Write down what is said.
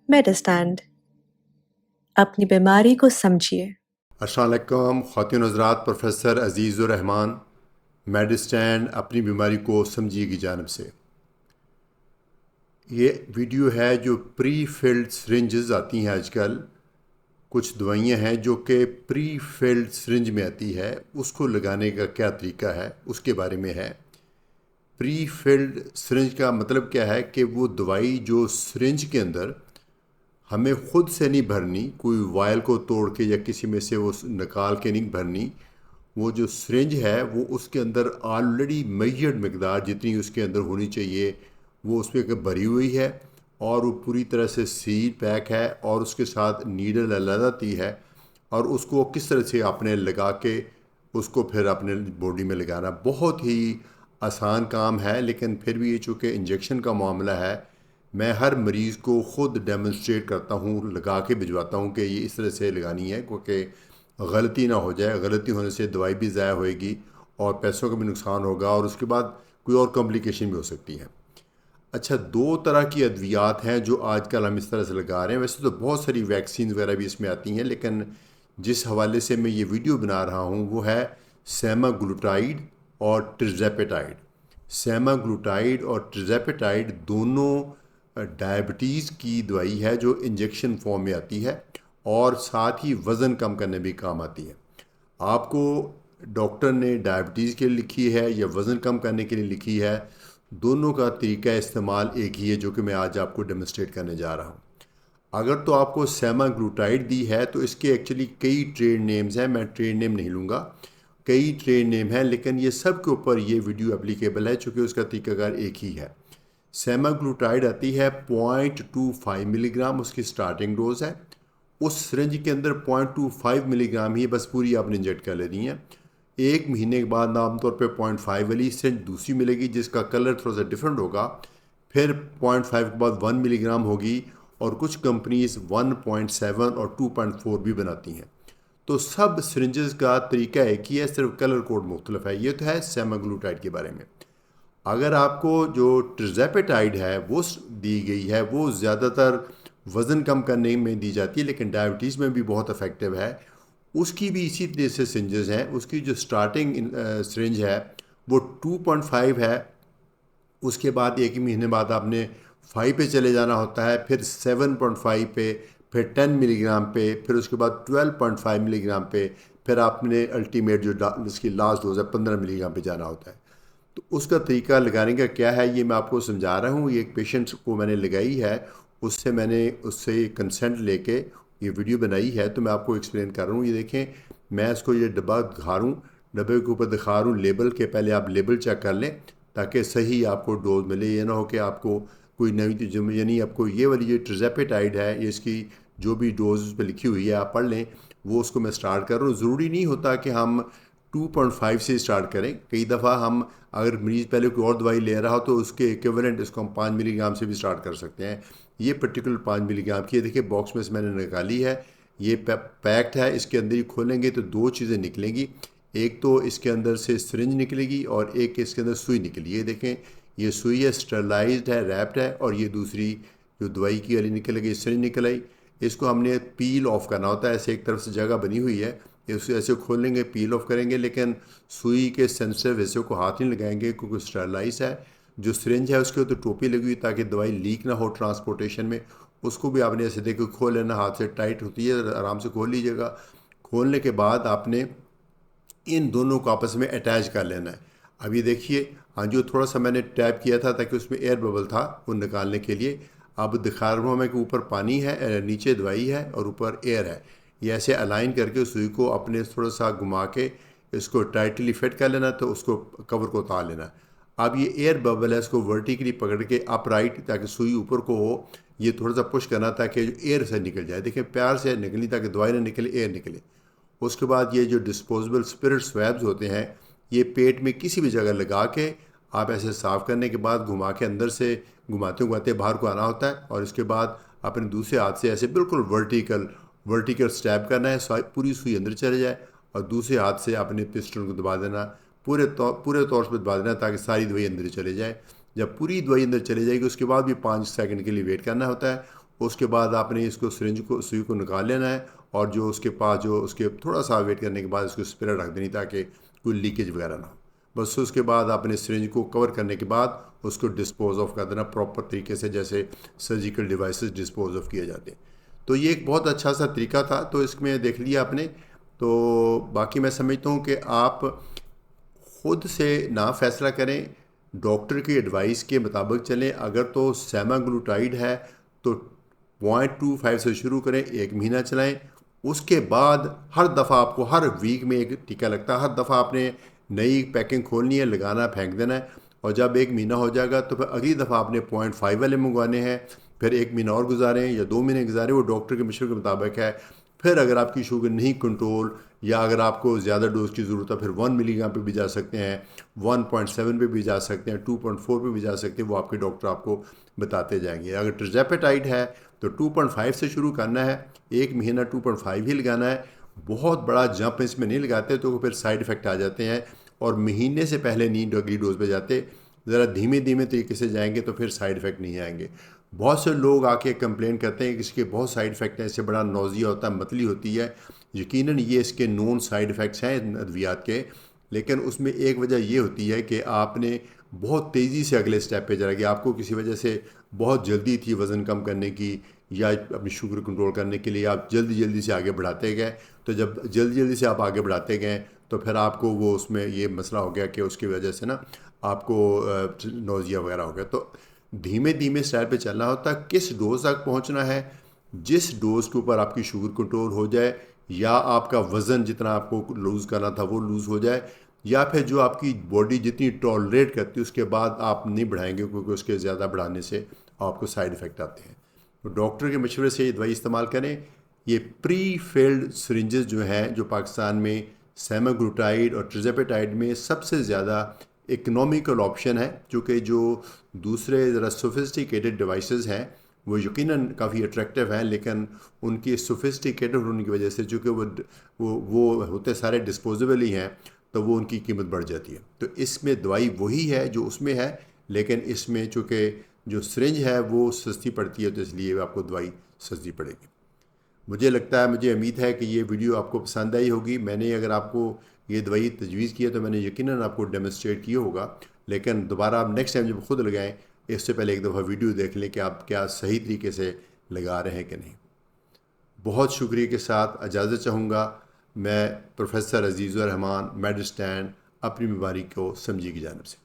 मेडिस्टैंड अपनी बीमारी को समझिए। अस्सलाम वालेकुम ख़वातीन हज़रात, प्रोफेसर अज़ीज़ुर रहमान मेडिस्टैंड अपनी बीमारी को समझिए की जानब से ये वीडियो है। जो प्री फिल्ड सिरिंजेस आती हैं आजकल, कुछ दवाइयाँ हैं जो कि प्री फिल्ड सिरिंज में आती है, उसको लगाने का क्या तरीका है उसके बारे में है। प्री फिल्ड सिरिंज का मतलब क्या है कि वो दवाई जो सिरिंज के अंदर हमें ख़ुद से नहीं भरनी, कोई वायल को तोड़ के या किसी में से वो निकाल के नहीं भरनी। वो जो सिरिंज है वो उसके अंदर ऑलरेडी मेजर्ड मकदार जितनी उसके अंदर होनी चाहिए वो उसमें भरी हुई है, और वो पूरी तरह से सील पैक है, और उसके साथ नीडल अलग आती है, और उसको किस तरह से आपने लगा के उसको फिर अपने बॉडी में लगाना बहुत ही आसान काम है। लेकिन फिर भी ये चूँकि इंजेक्शन का मामला है, मैं हर मरीज़ को ख़ुद डेमोन्स्ट्रेट करता हूँ, लगा के भिजवाता हूँ कि ये इस तरह से लगानी है, क्योंकि गलती ना हो जाए। गलती होने से दवाई भी ज़ाया होएगी और पैसों का भी नुकसान होगा, और उसके बाद कोई और कॉम्प्लिकेशन भी हो सकती हैं। अच्छा, दो तरह की अद्वियात हैं जो आजकल हम इस तरह से लगा रहे हैं। वैसे तो बहुत सारी वैक्सीन वगैरह भी इसमें आती हैं, लेकिन जिस हवाले से मैं ये वीडियो बना रहा हूँ वो है सेमाग्लूटाइड और ट्रिज़ेपेटाइड। सेमाग्लूटाइड और ट्रिज़ेपेटाइड दोनों डायबिटीज़ की दवाई है जो इंजेक्शन फॉर्म में आती है, और साथ ही वज़न कम करने भी काम आती है। आपको डॉक्टर ने डायबिटीज़ के लिए लिखी है या वज़न कम करने के लिए लिखी है, दोनों का तरीका इस्तेमाल एक ही है, जो कि मैं आज आपको डेमोन्स्ट्रेट करने जा रहा हूँ। अगर तो आपको सेमाग्लूटाइड दी है तो इसके एक्चुअली कई ट्रेड नेम्स हैं, मैं ट्रेड नेम नहीं लूँगा। कई ट्रेड नेम हैं, लेकिन ये सब के ऊपर ये वीडियो एप्लीकेबल है चूँकि उसका तरीकाकार एक ही है। सेमाग्लूटाइड आती है 0.25 मिलीग्राम, उसकी स्टार्टिंग डोज है। उस सिरिंज के अंदर 0.25 मिलीग्राम ही बस पूरी आपने इंजेक्ट कर लेनी है। एक महीने के बाद आमतौर पे 0.5 वाली सिरिंज दूसरी मिलेगी जिसका कलर थोड़ा सा डिफरेंट होगा। फिर 0.5 के बाद 1 मिलीग्राम होगी, और कुछ कंपनीज 1.7 और 2.4 भी बनाती हैं। तो सब सिरिंजेस का तरीका एक ही है, सिर्फ कलर कोड मुख्तलिफ है। ये तो है सेमाग्लूटाइड के बारे में। अगर आपको जो ट्रिज़ेपेटाइड है वो दी गई है, वो ज़्यादातर वज़न कम करने में दी जाती है, लेकिन डायबिटीज़ में भी बहुत इफ़ेक्टिव है। उसकी भी इसी तरह से सिरिंजेस हैं। उसकी जो स्टार्टिंग सिरिंज है वो 2.5 है। उसके बाद एक ही महीने बाद आपने 5 पे चले जाना होता है, फिर 7.5 पे, फिर 10 मिलीग्राम पे, फिर उसके बाद 12.5 मिलीग्राम पे, फिर आपने अल्टीमेट जो इसकी लास्ट डोज है 15 मिलीग्राम पे जाना होता है। तो उसका तरीका लगाने का क्या है ये मैं आपको समझा रहा हूँ। ये एक पेशेंट को मैंने लगाई है, उससे कंसेंट लेके ये वीडियो बनाई है, तो मैं आपको एक्सप्लेन कर रहा हूँ। ये देखें, मैं इसको ये डब्बा दिखा रहा हूँ, डब्बे के ऊपर दिखा रहा हूँ लेबल के। पहले आप लेबल चेक कर लें ताकि सही आपको डोज मिले। ये ना हो कि आपको कोई नई चीज़, यानी आपको ये वाली जो ट्रिज़ेपेटाइड है, ये इसकी जो भी डोज उस पर लिखी हुई है आप पढ़ लें। वो उसको मैं स्टार्ट कर रहा हूँ। ज़रूरी नहीं होता कि हम 2.5 से स्टार्ट करें। कई दफ़ा हम अगर मरीज़ पहले कोई और दवाई ले रहा हो तो उसके इक्विवेलेंट इसको हम 5 मिलीग्राम से भी स्टार्ट कर सकते हैं। ये पर्टिकुलर 5 मिलीग्राम की है। देखिए बॉक्स में से मैंने निकाली है, ये पैक्ड है। इसके अंदर ही खोलेंगे तो दो चीज़ें निकलेंगी। एक तो इसके अंदर से सिरिंज निकलेगी और एक इसके अंदर सुई निकली। ये देखें, ये सुई है, स्टरलाइज्ड है, रैप्ड है, और ये दूसरी जो दवाई की वाली निकल गई, सिरिंज निकल आई। इसको हमने पील ऑफ करना होता है। ऐसे एक तरफ से जगह बनी हुई है, इसको ऐसे खोलेंगे, पील ऑफ करेंगे, लेकिन सुई के सेंसिटिव हिस्से को हाथ नहीं लगाएंगे क्योंकि स्टरलाइज है। जो सिरिंज है उसके ऊपर तो टोपी लगी हुई ताकि दवाई लीक ना हो ट्रांसपोर्टेशन में। उसको भी आपने ऐसे देखो खोल लेना, हाथ से टाइट होती है, आराम से खोल लीजिएगा। खोलने के बाद आपने इन दोनों को आपस में अटैच कर लेना है। अब ये देखिए, हाँ, जो थोड़ा सा मैंने टैप किया था ताकि उसमें एयर बबल था वो निकालने के लिए। अब दिखा रहा हूँ मैं कि ऊपर पानी है, नीचे दवाई है और ऊपर एयर है। ये ऐसे अलाइन करके सुई को अपने थोड़ा सा घुमा के इसको टाइटली फिट कर लेना, तो उसको कवर को उतार लेना। अब ये एयर बबल है, इसको वर्टिकली पकड़ के अपराइट ताकि सुई ऊपर को हो, ये थोड़ा सा पुश करना ताकि जो एयर से निकल जाए। देखिए प्यार से निकली ताकि दवाई ना निकले, एयर निकले। उसके बाद ये जो डिस्पोजेबल स्पिरिट स्वैब्स होते हैं, ये पेट में किसी भी जगह लगा के आप ऐसे साफ़ करने के बाद घुमा के अंदर से घुमाते घुमाते बाहर को आना होता है, और इसके बाद अपने दूसरे हाथ से ऐसे बिल्कुल वर्टिकल वर्टिकल स्टैब करना है, पूरी सुई अंदर चले जाए, और दूसरे हाथ से अपने पिस्टन को दबा देना, पूरे तौर पर दबा देना ताकि सारी दवाई अंदर चले जाए। जब पूरी दवाई अंदर चले जाएगी उसके बाद भी 5 सेकंड के लिए वेट करना होता है। उसके बाद आपने इसको सिरिंज को सुई को निकाल लेना है और जो उसके पास जो उसके थोड़ा सा वेट करने के बाद इसको स्प्रे रख देनी ताकि कोई लीकेज वगैरह ना हो। बस उसके बाद आपने सिरिंज को कवर करने के बाद उसको डिस्पोज ऑफ कर देना प्रॉपर तरीके से, जैसे सर्जिकल डिवाइसेस डिस्पोज ऑफ किए जाते हैं। तो ये एक बहुत अच्छा सा तरीका था, तो इसमें देख लिया आपने। तो बाकी मैं समझता हूँ कि आप खुद से ना फैसला करें, डॉक्टर की एडवाइस के मुताबिक चलें। अगर तो सेमाग्लूटाइड है तो 0.25 से शुरू करें, 1 महीना चलाएं। उसके बाद हर दफ़ा आपको हर वीक में एक टीका लगता है, हर दफ़ा आपने नई पैकिंग खोलनी है, लगाना फेंक देना है। और जब 1 महीना हो जाएगा तो फिर अगली दफ़ा आपने 0.5 वाले मंगवाने हैं। फिर 1 महीना और गुजारें या 2 महीने गुजारें, वो डॉक्टर के मशवरे के मुताबिक है। फिर अगर आपकी शुगर नहीं कंट्रोल या अगर आपको ज़्यादा डोज की ज़रूरत है, फिर 1 मिलीग्राम पे भी जा सकते हैं, 1.7 पे भी जा सकते हैं, 2.4 पे भी जा सकते हैं। वो आपके डॉक्टर आपको बताते जाएंगे। अगर ट्रिज़ेपेटाइड है तो 2.5 से शुरू करना है, 1 महीना 2.5 ही लगाना है। बहुत बड़ा जंप इसमें नहीं लगाते तो फिर साइड इफ़ेक्ट आ जाते हैं और महीने से पहले नहीं अगली डोज पे जाते। ज़रा धीमे धीमे तरीके से जाएंगे तो फिर साइड इफ़ेक्ट नहीं आएंगे। बहुत से लोग आके कंप्लेन करते हैं कि इसके बहुत साइड इफ़ेक्ट हैं, इससे बड़ा नौज़िया होता है, मतली होती है। यकीनन ये इसके नोन साइड इफ़ेक्ट्स हैं अद्वियात के, लेकिन उसमें एक वजह ये होती है कि आपने बहुत तेज़ी से अगले स्टेप पे चला गया। आपको किसी वजह से बहुत जल्दी थी वज़न कम करने की या अपनी शुगर कंट्रोल करने के लिए, आप जल्दी जल्दी से आगे बढ़ाते गए। तो जब जल्दी जल्दी से आप आगे बढ़ाते गए तो फिर आपको वो उसमें ये मसला हो गया कि उसकी वजह से ना आपको नौज़िया वगैरह हो गया। तो धीमे धीमे स्टेप पे चलना होता है। किस डोज तक पहुंचना है, जिस डोज़ के ऊपर आपकी शुगर कंट्रोल हो जाए या आपका वज़न जितना आपको लूज़ करना था वो लूज़ हो जाए, या फिर जो आपकी बॉडी जितनी टॉलरेट करती है उसके बाद आप नहीं बढ़ाएंगे, क्योंकि उसके ज़्यादा बढ़ाने से आपको साइड इफ़ेक्ट आते हैं। तो डॉक्टर के मशवरे से ये दवाई इस्तेमाल करें। ये प्री फिल्ड सिरिंजेस जो हैं, जो पाकिस्तान में सेमाग्लूटाइड और ट्रिज़ेपेटाइड में सबसे ज़्यादा इकनॉमिकल ऑप्शन है, चूँकि जो दूसरे ज़रा सोफिस्टिकेटेड डिवाइसेस हैं वो यकीनन काफ़ी अट्रैक्टिव हैं, लेकिन उनकी सोफिस्टिकेटेड होने की वजह से चूँकि वो होते सारे डिस्पोजेबल ही हैं, तो वो उनकी कीमत बढ़ जाती है। तो इसमें दवाई वही है जो उसमें है, लेकिन इसमें चूँकि जो सिरिंज है वो सस्ती पड़ती है, तो इसलिए आपको दवाई सस्ती पड़ेगी। मुझे लगता है, मुझे उम्मीद है कि ये वीडियो आपको पसंद आई होगी। मैंने अगर आपको ये दवाई तजवीज़ की है तो मैंने यकीनन आपको डेमोस्ट्रेट किया होगा, लेकिन दोबारा आप नेक्स्ट टाइम जब खुद लगाएं इससे पहले एक दफ़ा वीडियो देख लें कि आप क्या सही तरीके से लगा रहे हैं कि नहीं। बहुत शुक्रिया के साथ इजाज़त चाहूँगा। मैं प्रोफेसर अजीज़ुर रहमान, मेडिस्टैंड, अपनी बीमारी को समझी की जानिब से।